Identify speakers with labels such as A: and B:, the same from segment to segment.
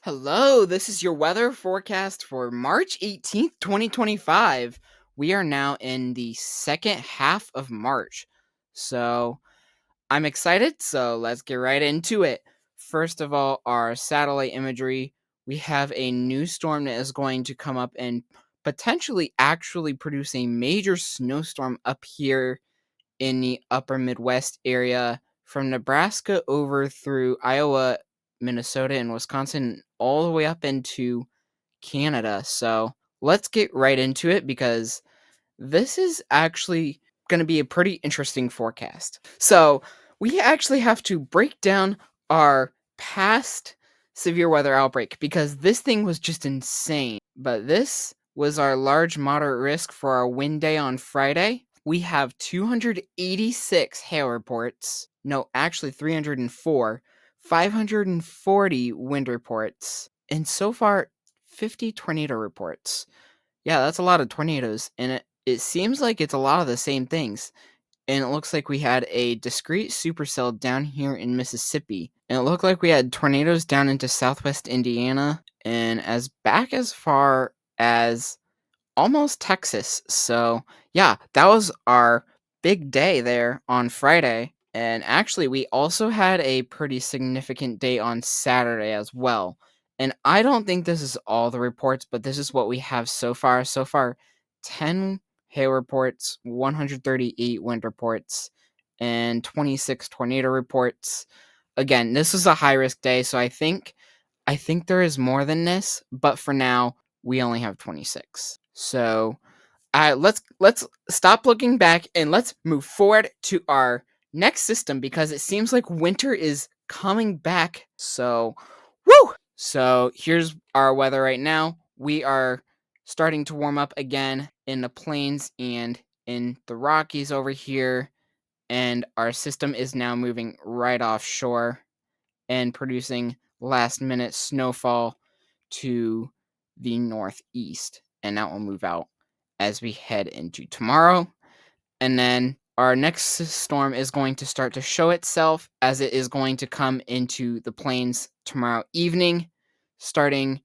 A: Hello, this is your weather forecast for March 18th, 2025. We are now in the second half of March. So I'm excited, so let's get right into it. First of all, our satellite imagery. We have a new storm that is going to come up and potentially actually produce a major snowstorm up here in the upper Midwest area from Nebraska over through Iowa, Minnesota, and Wisconsin, all the way up into Canada. So let's get right into it because this is actually going to be a pretty interesting forecast. So we actually have to break down our past severe weather outbreak because this thing was just insane. But this was our large moderate risk for our wind day on Friday. We have 286 hail reports. No, actually 304, 540 wind reports, and so far 50 tornado reports. Yeah, that's a lot of tornadoes, and it seems like it's a lot of the same things. And it looks like we had a discrete supercell down here in Mississippi. And it looked like we had tornadoes down into southwest Indiana and as back as far as almost Texas. So, yeah, that was our big day there on Friday. And actually, we also had a pretty significant day on Saturday as well. And I don't think this is all the reports, but this is what we have so far. So far, 10 hail reports, 138 wind reports, and 26 tornado reports. Again, this is a high risk day, so I think there is more than this, but for now, we only have 26. So, let's stop looking back and let's move forward to our next system because it seems like winter is coming back. So, woo! So, here's our weather right now. We are starting to warm up again in the plains and in the Rockies over here, and our system is now moving right offshore and producing last minute snowfall to the northeast. And that will move out as we head into tomorrow. And then our next storm is going to start to show itself as it is going to come into the plains tomorrow evening, starting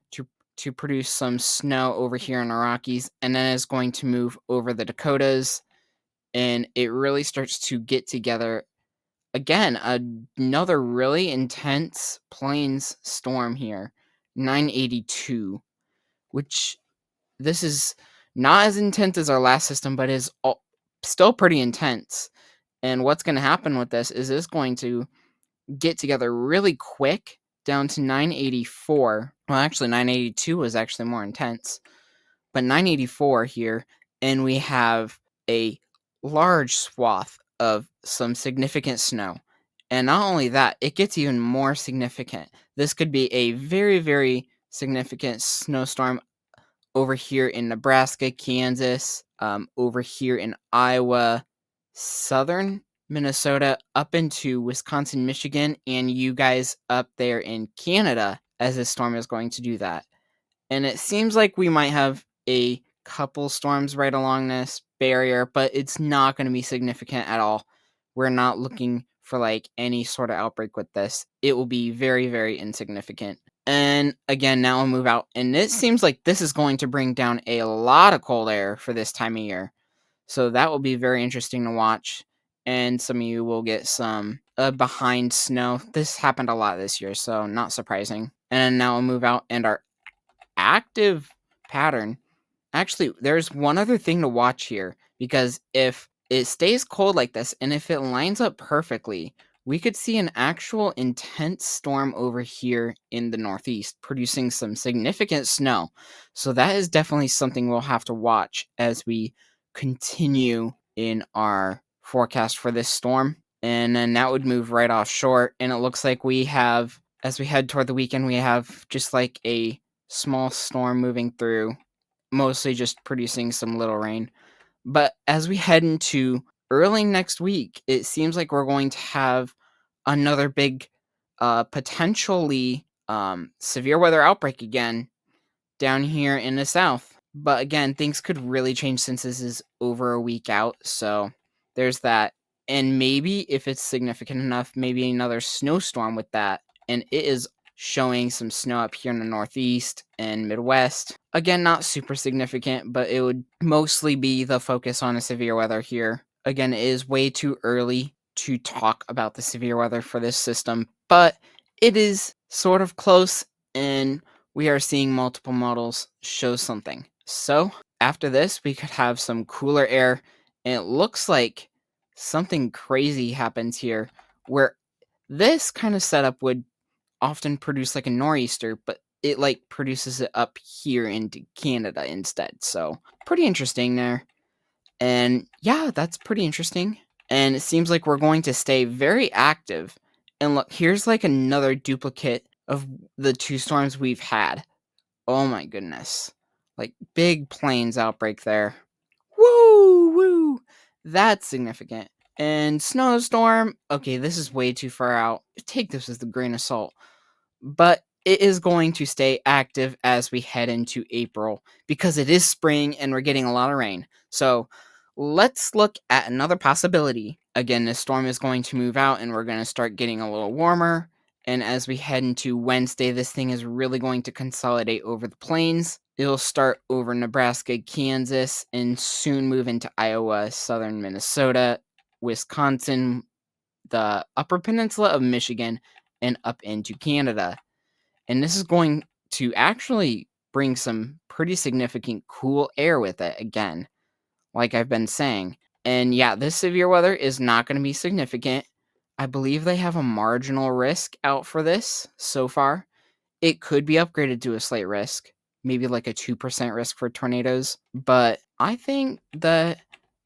A: to produce some snow over here in the Rockies, and then it's going to move over the Dakotas. And it really starts to get together again, another really intense plains storm here, 982, which this is not as intense as our last system, but is still pretty intense. And what's going to happen with this is it's going to get together really quick down to 984. Well, actually, 982 was actually more intense, but 984 here, and we have a large swath of some significant snow. And not only that, it gets even more significant. This could be a very, very significant snowstorm over here in Nebraska, Kansas, over here in Iowa, southern Minnesota, up into Wisconsin, Michigan, and you guys up there in Canada, as this storm is going to do that. And it seems like we might have a couple storms right along this barrier, but it's not going to be significant at all. We're not looking for like any sort of outbreak with this. It will be very, very insignificant. And again, now we'll move out. And it seems like this is going to bring down a lot of cold air for this time of year. So that will be very interesting to watch. And some of you will get some behind snow. This happened a lot this year, so not surprising. And now we'll move out, and our active pattern. Actually, there's one other thing to watch here, because if it stays cold like this and if it lines up perfectly, we could see an actual intense storm over here in the northeast, producing some significant snow. So that is definitely something we'll have to watch as we continue in our forecast for this storm. And then that would move right offshore. And it looks like we have, as we head toward the weekend, we have just like a small storm moving through, mostly just producing some little rain. But as we head into early next week, it seems like we're going to have another big, potentially severe weather outbreak again down here in the south. But again, things could really change since this is over a week out. So there's that. And maybe if it's significant enough, maybe another snowstorm with that. And it is showing some snow up here in the Northeast and Midwest. Again, not super significant, but it would mostly be the focus on the severe weather here. Again, it is way too early to talk about the severe weather for this system, but it is sort of close, and we are seeing multiple models show something. So, after this, we could have some cooler air, and it looks like something crazy happens here, where this kind of setup would often produce like a nor'easter, but it like produces it up here into Canada instead. So, pretty interesting there. And yeah, that's pretty interesting. And it seems like we're going to stay very active. And look, here's like another duplicate of the two storms we've had. Oh my goodness. Like big plains outbreak there. Woo woo. That's significant. And snowstorm. Okay, this is way too far out. Take this with a grain of salt. But it is going to stay active as we head into April because it is spring and we're getting a lot of rain. So let's look at another possibility. Again, this storm is going to move out and we're going to start getting a little warmer. And as we head into Wednesday, this thing is really going to consolidate over the plains. It'll start over Nebraska, Kansas, and soon move into Iowa, southern Minnesota, Wisconsin, the upper peninsula of Michigan, and up into Canada. And this is going to actually bring some pretty significant cool air with it again, like I've been saying. And yeah, this severe weather is not going to be significant. I believe they have a marginal risk out for this so far. It could be upgraded to a slight risk, maybe like a 2% risk for tornadoes. But I think that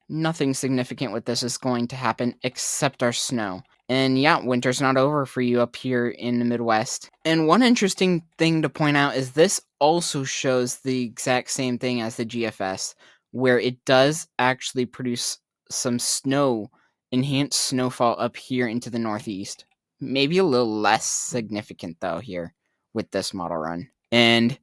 A: nothing significant with this is going to happen except our snow. And yeah, winter's not over for you up here in the Midwest. And one interesting thing to point out is this also shows the exact same thing as the GFS, where it does actually produce some snow, enhanced snowfall up here into the Northeast. Maybe a little less significant though here with this model run. And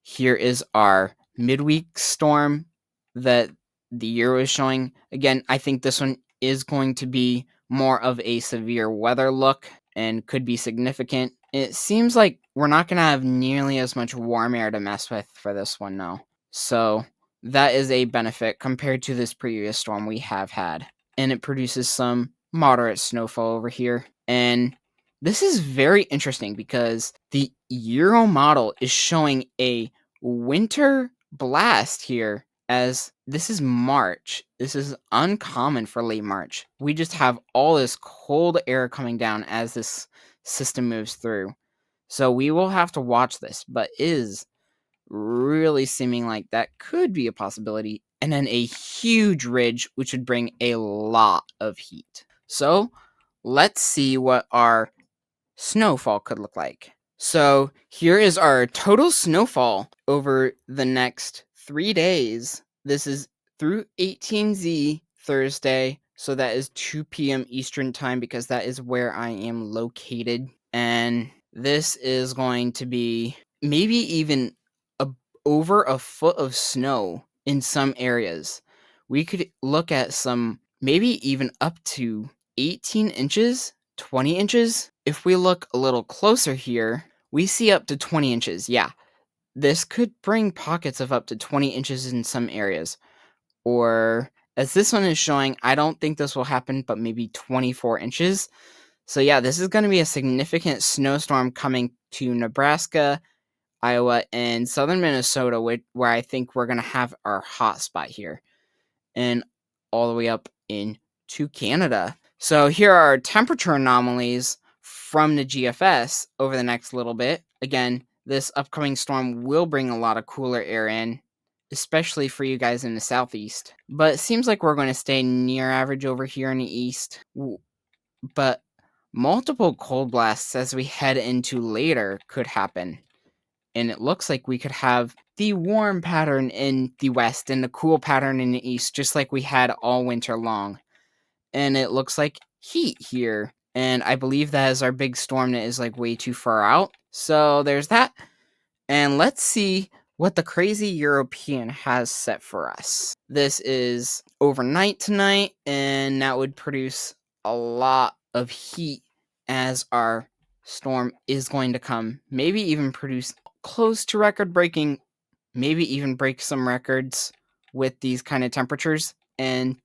A: here is our midweek storm that the Euro is showing. Again, I think this one is going to be more of a severe weather look and could be significant. It seems like we're not going to have nearly as much warm air to mess with for this one, though. So that is a benefit compared to this previous storm we have had. And it produces some moderate snowfall over here. And this is very interesting because the Euro model is showing a winter blast here, as this is March. This is uncommon for late March. We just have all this cold air coming down as this system moves through. So we will have to watch this, but is really seeming like that could be a possibility. And then a huge ridge, which would bring a lot of heat. So let's see what our snowfall could look like. So here is our total snowfall over the next 3 days. This is through 18Z Thursday. So that is 2 p.m. Eastern time because that is where I am located. And this is going to be maybe even over a foot of snow in some areas. We could look at some, maybe even up to 18 inches, 20 inches. If we look a little closer here, we see up to 20 inches. Yeah, this could bring pockets of up to 20 inches in some areas. Or, as this one is showing, I don't think this will happen, but maybe 24 inches. So yeah, this is going to be a significant snowstorm coming to Nebraska, Iowa, and southern Minnesota, where I think we're going to have our hot spot here. And all the way up into Canada. So here are our temperature anomalies from the GFS over the next little bit. Again, this upcoming storm will bring a lot of cooler air in, especially for you guys in the southeast. But it seems like we're going to stay near average over here in the east. But multiple cold blasts as we head into later could happen. And it looks like we could have the warm pattern in the west and the cool pattern in the east, just like we had all winter long. And it looks like heat here. And I believe that is our big storm that is like way too far out. So there's that. And let's see what the crazy European has set for us. This is overnight tonight, and that would produce a lot of heat as our storm is going to come, maybe even produce close to record breaking, maybe even break some records with these kind of temperatures. And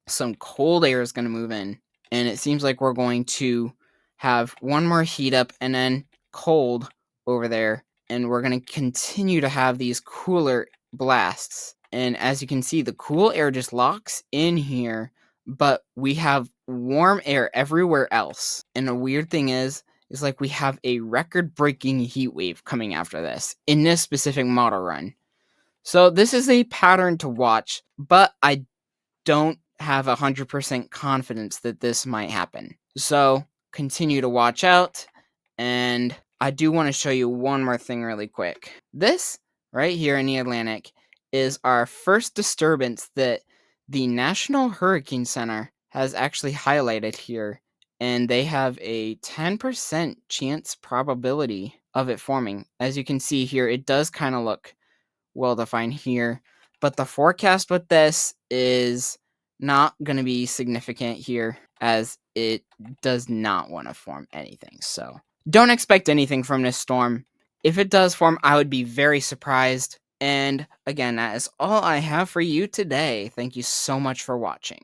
A: some cold air is going to move in. And it seems like we're going to have one more heat up and then cold over there. And we're going to continue to have these cooler blasts. And as you can see, the cool air just locks in here, but we have warm air everywhere else. And the weird thing is like we have a record-breaking heat wave coming after this in this specific model run. So this is a pattern to watch, but I don't have 100% confidence that this might happen. So continue to watch out. And I do want to show you one more thing really quick. This right here in the Atlantic is our first disturbance that the National Hurricane Center has actually highlighted here. And they have a 10% chance probability of it forming. As you can see here, it does kind of look well defined here. But the forecast with this is not going to be significant here, as it does not want to form anything. So don't expect anything from this storm. If it does form, I would be very surprised. And again, that is all I have for you today. Thank you so much for watching.